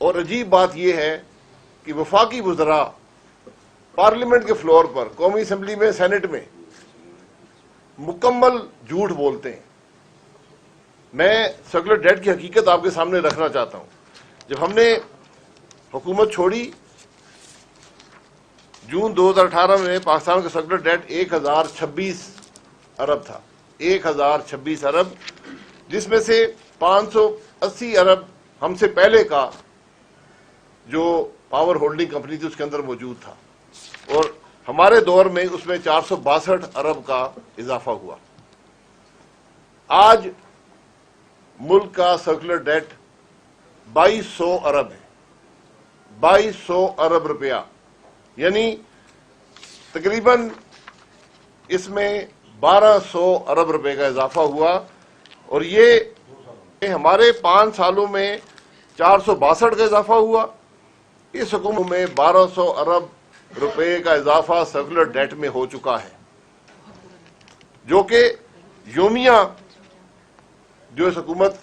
اور عجیب بات یہ ہے کہ وفاقی وزراء پارلیمنٹ کے فلور پر، قومی اسمبلی میں، سینٹ میں مکمل جھوٹ بولتے ہیں۔ میں سرکولر ڈیٹ کی حقیقت آپ کے سامنے رکھنا چاہتا ہوں۔ جب ہم نے حکومت چھوڑی جون 2018 میں، پاکستان کا سرکولر ڈیٹ 1026 ارب تھا، 1026 ارب، جس میں سے 580 ارب ہم سے پہلے کا جو پاور ہولڈنگ کمپنی تھی اس کے اندر موجود تھا، اور ہمارے دور میں اس میں 462 ارب کا اضافہ ہوا۔ آج ملک کا سرکولر ڈیٹ 2200 ارب ہے، 2200 ارب روپیہ، یعنی تقریباً اس میں 1200 ارب روپے کا اضافہ ہوا، اور یہ ہمارے 5 سالوں میں 462 کا اضافہ ہوا۔ اس حکومت میں 1200 ارب روپے کا اضافہ سرکولر ڈیٹ میں ہو چکا ہے، جو کہ یومیہ جو اس حکومت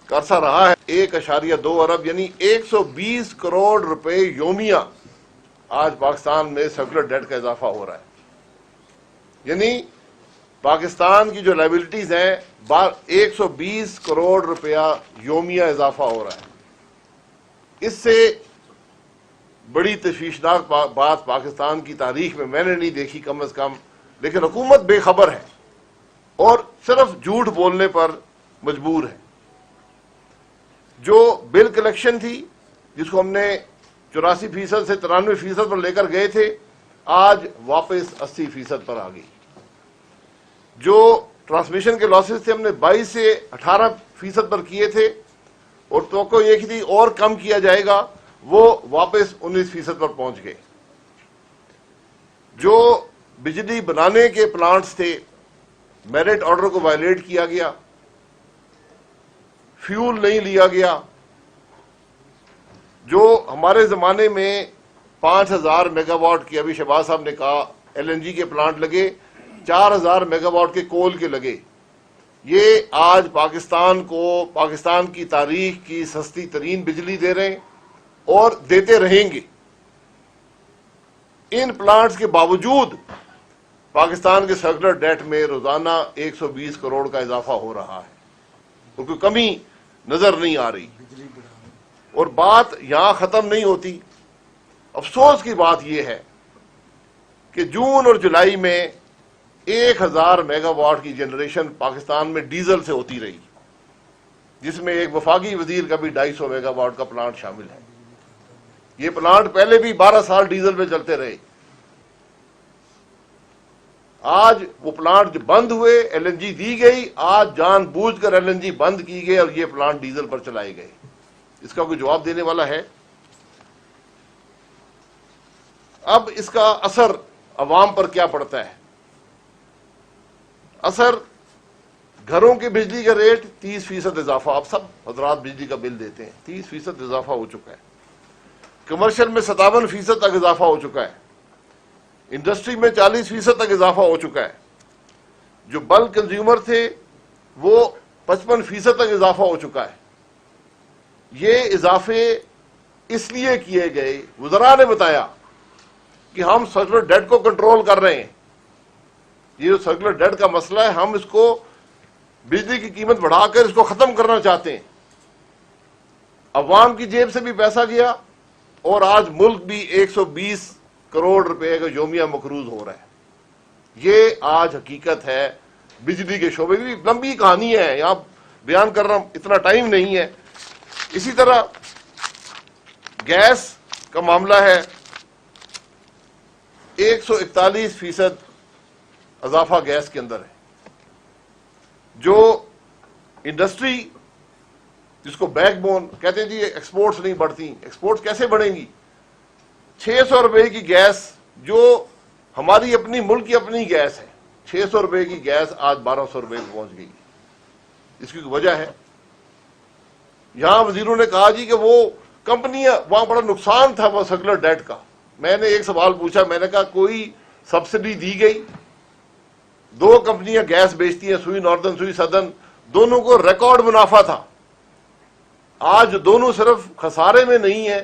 کا عرصہ رہا ہے 1.2 ارب، یعنی 120 کروڑ روپے یومیہ آج پاکستان میں سرکولر ڈیٹ کا اضافہ ہو رہا ہے۔ یعنی پاکستان کی جو لائبلٹیز ہیں 120 کروڑ روپیہ یومیہ اضافہ ہو رہا ہے۔ اس سے بڑی تشویشناک بات پاکستان کی تاریخ میں نے نہیں دیکھی کم از کم، لیکن حکومت بے خبر ہے اور صرف جھوٹ بولنے پر مجبور ہے۔ جو بل کلیکشن تھی جس کو ہم نے 84% سے 93% پر لے کر گئے تھے، آج واپس 80% پر آ گئی۔ جو ٹرانسمیشن کے لاسز تھے ہم نے 22 سے 18% پر کیے تھے، اور توقع یہ تھی اور کم کیا جائے گا، وہ واپس 19% پر پہنچ گئے۔ جو بجلی بنانے کے پلانٹس تھے، میرٹ آرڈر کو وائلیٹ کیا گیا، فیول نہیں لیا گیا۔ جو ہمارے زمانے میں 5000 میگا واٹ کی، ابھی شہباز صاحب نے کہا ایل این جی کے پلانٹ لگے، 4000 میگا واٹ کے کول کے لگے، یہ آج پاکستان کو، پاکستان کی تاریخ کی سستی ترین بجلی دے رہے ہیں اور دیتے رہیں گے۔ ان پلانٹس کے باوجود پاکستان کے سرکولر ڈیٹ میں روزانہ 120 کروڑ کا اضافہ ہو رہا ہے، اور کوئی کمی نظر نہیں آ رہی۔ اور بات یہاں ختم نہیں ہوتی۔ افسوس کی بات یہ ہے کہ جون اور جولائی میں 1000 میگا واٹ کی جنریشن پاکستان میں ڈیزل سے ہوتی رہی، جس میں ایک وفاقی وزیر کا بھی 250 میگا واٹ کا پلانٹ شامل ہے۔ یہ پلانٹ پہلے بھی 12 سال ڈیزل پہ چلتے رہے۔ آج وہ پلانٹ بند ہوئے، ایل این جی دی گئی، آج جان بوجھ کر ایل این جی بند کی گئی اور یہ پلانٹ ڈیزل پر چلائے گئے۔ اس کا کوئی جواب دینے والا ہے؟ اب اس کا اثر عوام پر کیا پڑتا ہے؟ اثر گھروں کے بجلی کا ریٹ 30% اضافہ، اب سب حضرات بجلی کا بل دیتے ہیں، 30% اضافہ ہو چکا ہے۔ کمرشل میں 57% تک اضافہ ہو چکا ہے، انڈسٹری میں 40% تک اضافہ ہو چکا ہے، جو بلک کنزیومر تھے وہ 55% تک اضافہ ہو چکا ہے۔ یہ اضافے اس لیے کیے گئے، وزراء نے بتایا کہ ہم سرکولر ڈیٹ کو کنٹرول کر رہے ہیں۔ یہ جو سرکولر ڈیٹ کا مسئلہ ہے، ہم اس کو بجلی کی قیمت بڑھا کر اس کو ختم کرنا چاہتے ہیں۔ عوام کی جیب سے بھی پیسہ گیا اور آج ملک بھی 120 کروڑ روپے کا یومیہ مقروض ہو رہا ہے۔ یہ آج حقیقت ہے بجلی کے شعبے کی۔ لمبی کہانی ہے، یہاں بیان کرنا اتنا ٹائم نہیں ہے۔ اسی طرح گیس کا معاملہ ہے، 141% اضافہ گیس کے اندر ہے۔ جو انڈسٹری جس کو بیک بون کہتے ہیں، جی ایکسپورٹس نہیں بڑھتی، ایکسپورٹس کیسے بڑھیں گی؟ 600 روپے کی گیس جو ہماری اپنی ملک کی اپنی گیس ہے، 600 روپے کی گیس آج 1200 روپے پہ پہنچ گئی۔ اس کی وجہ ہے، یہاں وزیروں نے کہا جی کہ وہ کمپنیاں، وہاں بڑا نقصان تھا وہ سرکولر ڈیٹ کا۔ میں نے ایک سوال پوچھا، میں نے کہا کوئی سبسڈی دی گئی؟ 2 کمپنیاں گیس بیچتی ہیں، سوئی ناردرن، سوئی سدرن، دونوں کو ریکارڈ منافع تھا۔ آج دونوں صرف خسارے میں نہیں ہیں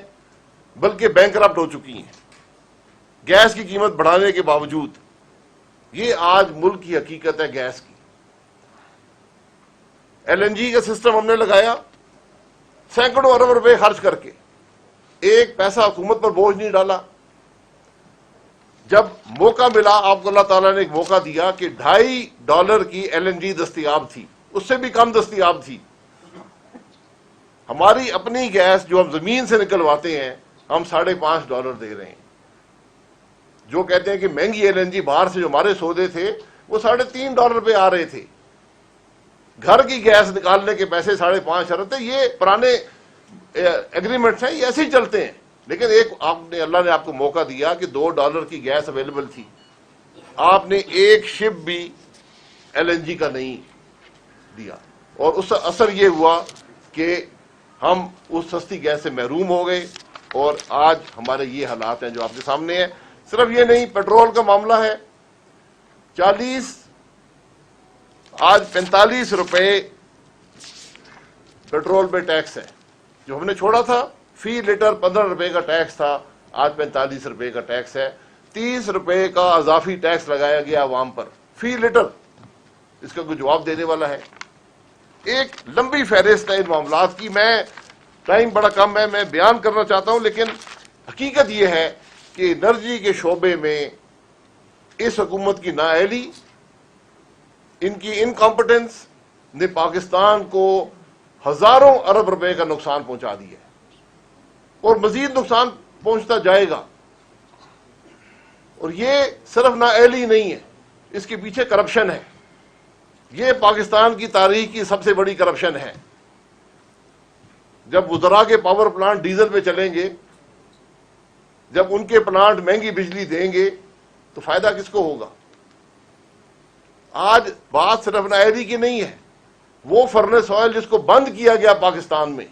بلکہ بینکرپٹ ہو چکی ہیں گیس کی قیمت بڑھانے کے باوجود. یہ آج ملک کی حقیقت ہے گیس کی. ایل این جی کا سسٹم ہم نے لگایا سینکڑوں ارب روپے خرچ کر کے, ایک پیسہ حکومت پر بوجھ نہیں ڈالا. جب موقع ملا, آپ کو اللہ تعالیٰ نے ایک موقع دیا کہ $2.5 کی ایل این جی دستیاب تھی, اس سے بھی کم دستیاب تھی. ہماری اپنی گیس جو ہم زمین سے نکلواتے ہیں ہم $5.5 دے رہے ہیں. جو کہتے ہیں کہ مہنگی ایل این جی باہر سے جو ہمارے سودے تھے وہ $3.5 پہ آ رہے تھے. گھر کی گیس نکالنے کے پیسے 5.5 ارب تھے. یہ پرانے ایگریمنٹس ہیں, یہ ایسے ہی چلتے ہیں. لیکن ایک اللہ نے آپ کو موقع دیا کہ $2 کی گیس اویلیبل تھی, آپ نے ایک شپ بھی ایل این جی کا نہیں دیا, اور اس کا اثر یہ ہوا کہ ہم اس سستی گیس سے محروم ہو گئے, اور آج ہمارے یہ حالات ہیں جو آپ کے سامنے ہیں. صرف یہ نہیں, پیٹرول کا معاملہ ہے, آج 45 روپے پیٹرول پہ ٹیکس ہے. جو ہم نے چھوڑا تھا فی لیٹر 15 روپے کا ٹیکس تھا, آج 45 روپے کا ٹیکس ہے. 30 روپے کا اضافی ٹیکس لگایا گیا عوام پر فی لیٹر. اس کا کوئی جواب دینے والا ہے؟ ایک لمبی فہرست ہے ان معاملات کی. میں ٹائم بڑا کم ہے, میں بیان کرنا چاہتا ہوں, لیکن حقیقت یہ ہے کہ انرجی کے شعبے میں اس حکومت کی نااہلی, ان کی انکمپٹنس نے پاکستان کو ہزاروں ارب روپے کا نقصان پہنچا دیا ہے, اور مزید نقصان پہنچتا جائے گا. اور یہ صرف نااہلی نہیں ہے, اس کے پیچھے کرپشن ہے. یہ پاکستان کی تاریخ کی سب سے بڑی کرپشن ہے. جب وزراء کے پاور پلانٹ ڈیزل پہ چلیں گے, جب ان کے پلانٹ مہنگی بجلی دیں گے, تو فائدہ کس کو ہوگا؟ آج بات صرف نااہلی کی نہیں ہے. وہ فرنس آئل جس کو بند کیا گیا پاکستان میں,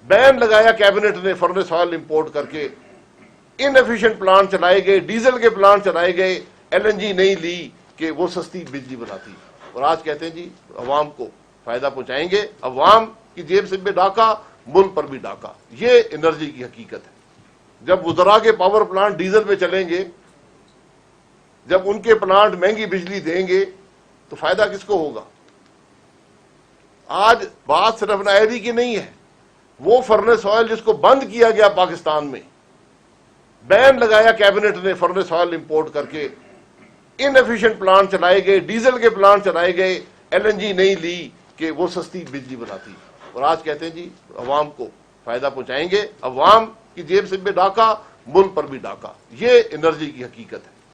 بین لگایا کیبنٹ نے فرنس آئل امپورٹ کر کے, ان ایفیشینٹ پلانٹ چلائے گئے, ڈیزل کے پلانٹ چلائے گئے, ایل این جی نہیں لی کہ وہ سستی بجلی بناتی. اور آج کہتے ہیں جی عوام کو فائدہ پہنچائیں گے. عوام کی جیب سے بھی ڈاکہ, ملک پر بھی ڈاکہ. یہ انرجی کی حقیقت ہے. جب وزراء کے پاور پلانٹ ڈیزل پہ چلیں گے, جب ان کے پلانٹ مہنگی بجلی دیں گے, تو فائدہ کس کو ہوگا؟ آج بات صرف نااہلی کی نہیں ہے. وہ فرنس آئل جس کو بند کیا گیا پاکستان میں, بین لگایا کیبنٹ نے فرنس آئل امپورٹ کر کے, ان ایفیشینٹ پلانٹ چلائے گئے, ڈیزل کے پلانٹ چلائے گئے, ایل این جی نہیں لی کہ وہ سستی بجلی بناتی. اور آج کہتے ہیں جی عوام کو فائدہ پہنچائیں گے. عوام کی جیب سے بھی ڈاکہ, ملک پر بھی ڈاکہ. یہ انرجی کی حقیقت ہے.